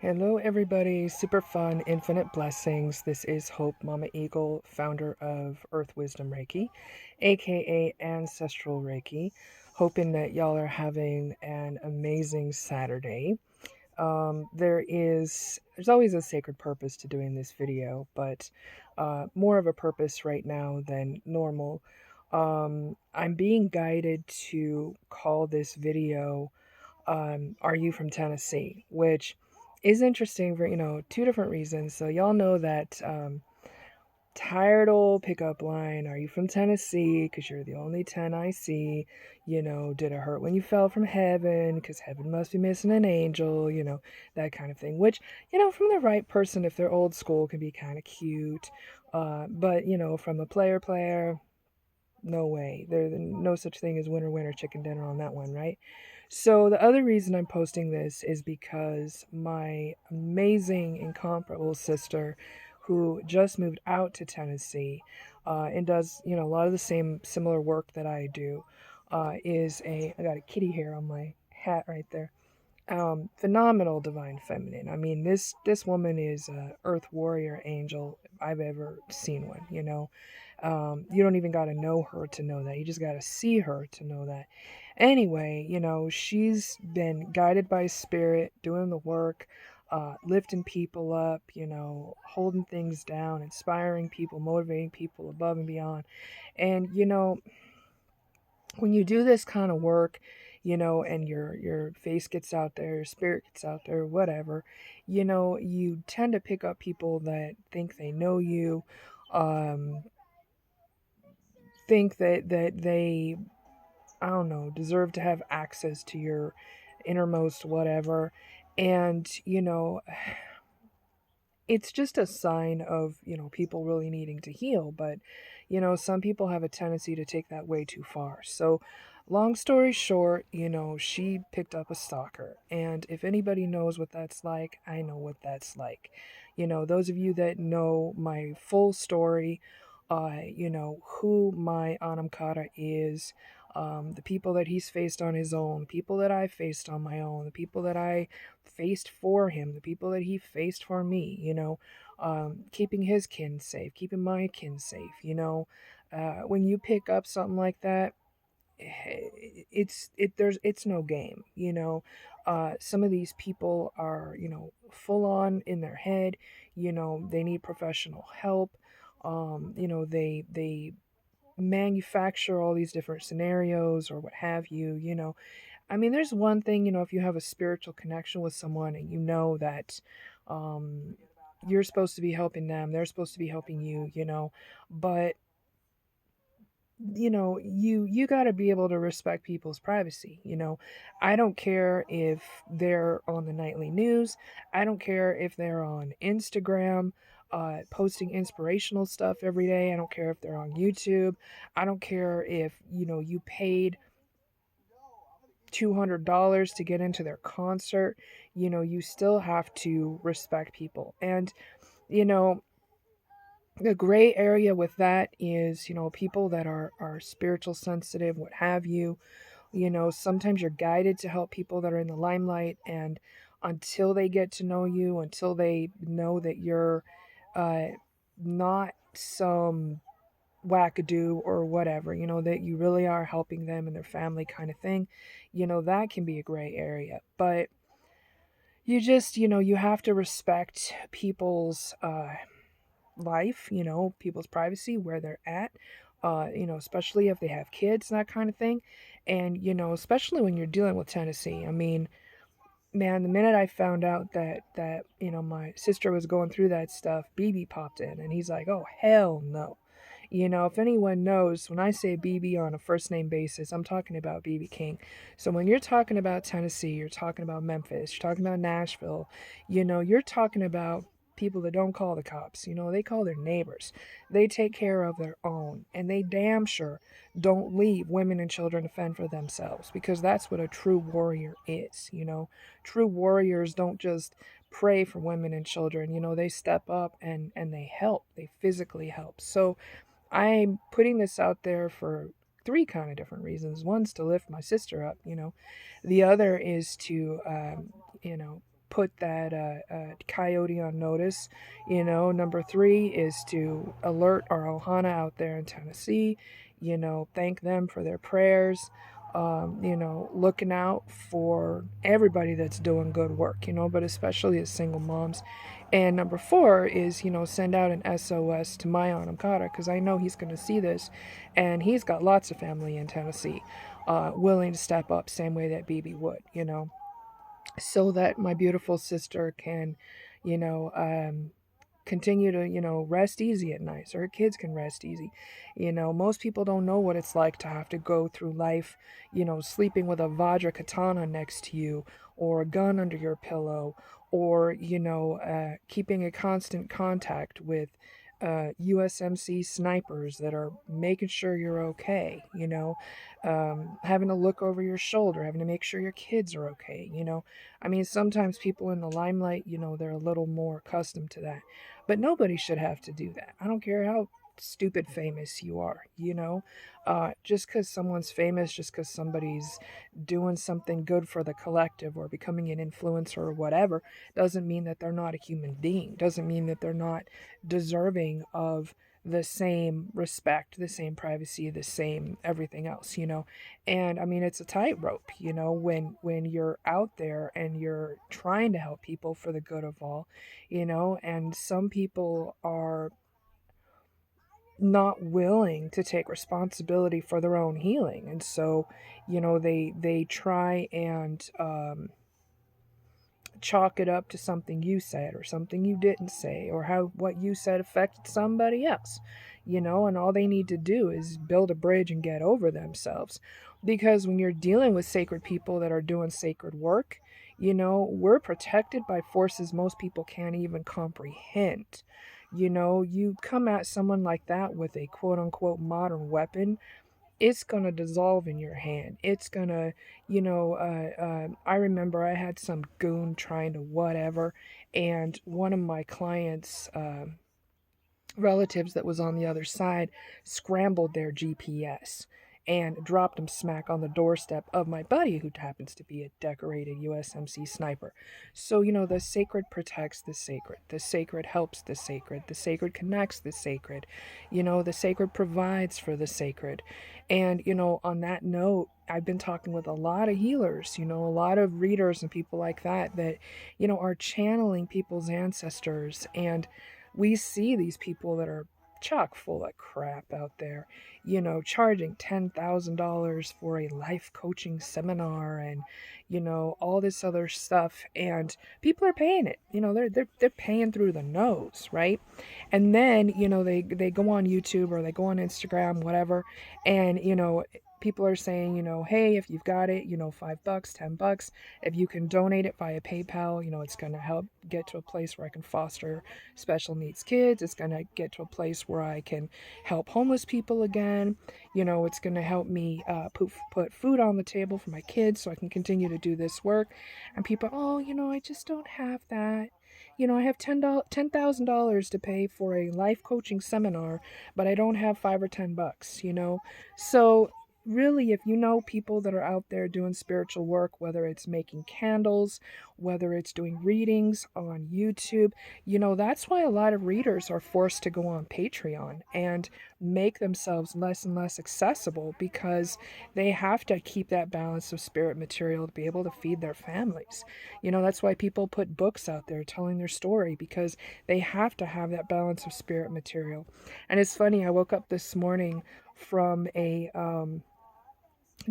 Hello, everybody. Super fun, infinite blessings. This is Hope Mama Eagle, founder of Earth Wisdom Reiki, aka Ancestral Reiki. Hoping that y'all are having an amazing Saturday. There's always a sacred purpose to doing this video, but more of a purpose right now than normal. I'm being guided to call this video "Are You from Tennessee?" which is interesting for two different reasons. So y'all know that tired old pickup line, "Are you from Tennessee? Because you're the only 10 I see." Did it hurt when you fell from heaven? Because heaven must be missing an angel. That kind of thing. Which from the right person, if they're old school, can be kind of cute. But from a player. No way. There's no such thing as winner, winner, chicken dinner on that one, right? So the other reason I'm posting this is because my amazing, incomparable sister, who just moved out to Tennessee, and does a lot of the same similar work that I do, I got a kitty hair on my hat right there. Phenomenal divine feminine. I mean, this woman is a earth warrior angel if I've ever seen one. You don't even got to know her to know that. You just got to see her to know that. Anyway, she's been guided by spirit, doing the work, lifting people up, holding things down, inspiring people, motivating people above and beyond. And when you do this kind of work, and your face gets out there, your spirit gets out there, whatever, you tend to pick up people that think they know you, um, think that they, I don't know, deserve to have access to your innermost whatever. And it's just a sign of people really needing to heal. But some people have a tendency to take that way too far. So long story short, she picked up a stalker, and if anybody knows what that's like, I know what that's like. Those of you that know my full story, who my Anamkara is, the people that he's faced on his own, the people that I faced on my own, the people that I faced for him, the people that he faced for me, keeping his kin safe, keeping my kin safe, when you pick up something like that, it's no game. Some of these people are full on in their head. They need professional help. They manufacture all these different scenarios or what have you. I mean, there's one thing, if you have a spiritual connection with someone and that um, you're supposed to be helping them, they're supposed to be helping you, but you got to be able to respect people's privacy. I don't care if they're on the nightly news. I don't care if they're on Instagram posting inspirational stuff every day. I don't care if they're on YouTube. I don't care if you paid $200 to get into their concert. You still have to respect people. And you know the gray area with that is people that are spiritual sensitive, what have you. Sometimes you're guided to help people that are in the limelight, and until they get to know you, until they know that you're uh, not some wackadoo or whatever, that you really are helping them and their family kind of thing, that can be a gray area. But you have to respect people's life, people's privacy, where they're at, especially if they have kids, that kind of thing. And, especially when you're dealing with Tennessee. I mean, man, the minute I found out that my sister was going through that stuff, BB popped in and he's like, "Oh, hell no." If anyone knows, when I say BB on a first name basis, I'm talking about BB King. So when you're talking about Tennessee, you're talking about Memphis, you're talking about Nashville, you're talking about people that don't call the cops. They call their neighbors. They take care of their own, and they damn sure don't leave women and children to fend for themselves, because that's what a true warrior is. True warriors don't just pray for women and children. They step up and they help. They physically help. So I'm putting this out there for three kind of different reasons. One's to lift my sister up. The other is to, put that coyote on notice. Number 3 is to alert our Ohana out there in Tennessee. Thank them for their prayers. Looking out for everybody that's doing good work, but especially as single moms. And number 4 is, send out an SOS to my Aunt Carter, because I know he's going to see this, and he's got lots of family in Tennessee, willing to step up same way that BB would, so that my beautiful sister can, you know, continue to, rest easy at night, so her kids can rest easy. Most people don't know what it's like to have to go through life, sleeping with a Vajra katana next to you, or a gun under your pillow, or, keeping a constant contact with USMC snipers that are making sure you're okay, having to look over your shoulder, having to make sure your kids are okay, I mean, sometimes people in the limelight, they're a little more accustomed to that. But nobody should have to do that. I don't care how stupid famous you are, just because someone's famous, just because somebody's doing something good for the collective or becoming an influencer or whatever, doesn't mean that they're not a human being, doesn't mean that they're not deserving of the same respect, the same privacy, the same everything else, And I mean, it's a tightrope, when you're out there and you're trying to help people for the good of all, and some people are not willing to take responsibility for their own healing. And so, they try and chalk it up to something you said or something you didn't say, or how what you said affected somebody else, and all they need to do is build a bridge and get over themselves. Because when you're dealing with sacred people that are doing sacred work, we're protected by forces most people can't even comprehend. You come at someone like that with a quote unquote modern weapon, it's gonna dissolve in your hand. It's gonna, I remember I had some goon trying to whatever, and one of my clients' relatives that was on the other side scrambled their GPS and dropped him smack on the doorstep of my buddy, who happens to be a decorated USMC sniper. So, the sacred protects the sacred helps the sacred connects the sacred, the sacred provides for the sacred. And, on that note, I've been talking with a lot of healers, a lot of readers and people like that, are channeling people's ancestors. And we see these people that are chock full of crap out there, charging $10,000 for a life coaching seminar, and all this other stuff, and people are paying it. They're paying through the nose, right? And then they go on YouTube or they go on Instagram, whatever, and people are saying, hey, if you've got it, $5, $10, if you can donate it via PayPal, it's going to help get to a place where I can foster special needs kids. It's going to get to a place where I can help homeless people again. It's going to help me put food on the table for my kids so I can continue to do this work. And people, oh, I just don't have that. I have $10,000 to pay for a life coaching seminar, but I don't have $5 or $10, So really, if you know people that are out there doing spiritual work, whether it's making candles, whether it's doing readings on YouTube, that's why a lot of readers are forced to go on Patreon and make themselves less and less accessible, because they have to keep that balance of spirit material to be able to feed their families. That's why people put books out there telling their story, because they have to have that balance of spirit material. And it's funny, I woke up this morning from a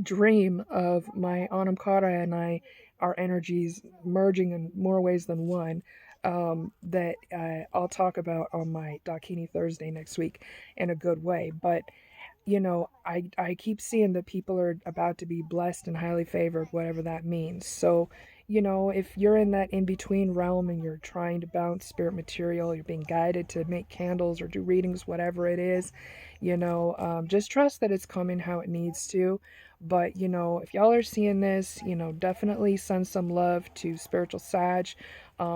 dream of my Anam Kara and I, our energies merging in more ways than one, that I'll talk about on my Dakini Thursday next week in a good way. But I keep seeing that people are about to be blessed and highly favored, whatever that means. So, if you're in that in-between realm and you're trying to bounce spirit material, you're being guided to make candles or do readings, whatever it is, just trust that it's coming how it needs to. But, if y'all are seeing this, definitely send some love to Spiritual Sag.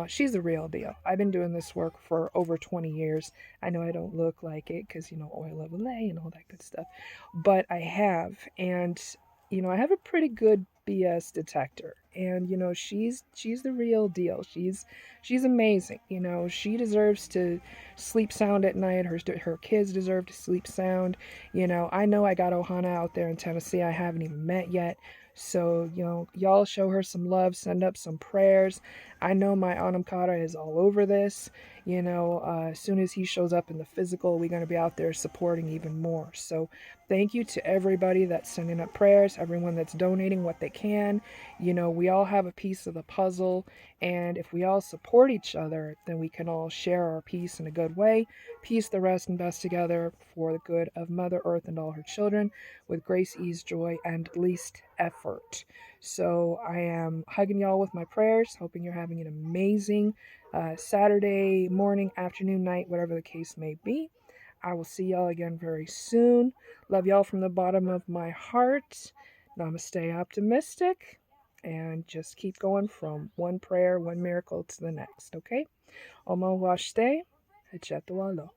She's the real deal. I've been doing this work for over 20 years. I know I don't look like it because, oil of Olay and all that good stuff. But I have. And I have a pretty good BS detector, and she's the real deal. She's amazing. She deserves to sleep sound at night. Her kids deserve to sleep sound. I know I got Ohana out there in Tennessee I haven't even met yet. So, y'all show her some love, send up some prayers. I know my Anamkara is all over this. As soon as he shows up in the physical, we're going to be out there supporting even more. So, thank you to everybody that's sending up prayers, everyone that's donating what they can. We all have a piece of the puzzle, and if we all support each other, then we can all share our piece in a good way, piece the rest and best together for the good of Mother Earth and all her children with grace, ease, joy, and least effort. So I am hugging y'all with my prayers, hoping you're having an amazing Saturday morning, afternoon, night, whatever the case may be. I will see y'all again very soon. Love y'all from the bottom of my heart. Namaste optimistic. And just keep going from one prayer, one miracle to the next, okay? Omo washte, hechetualo.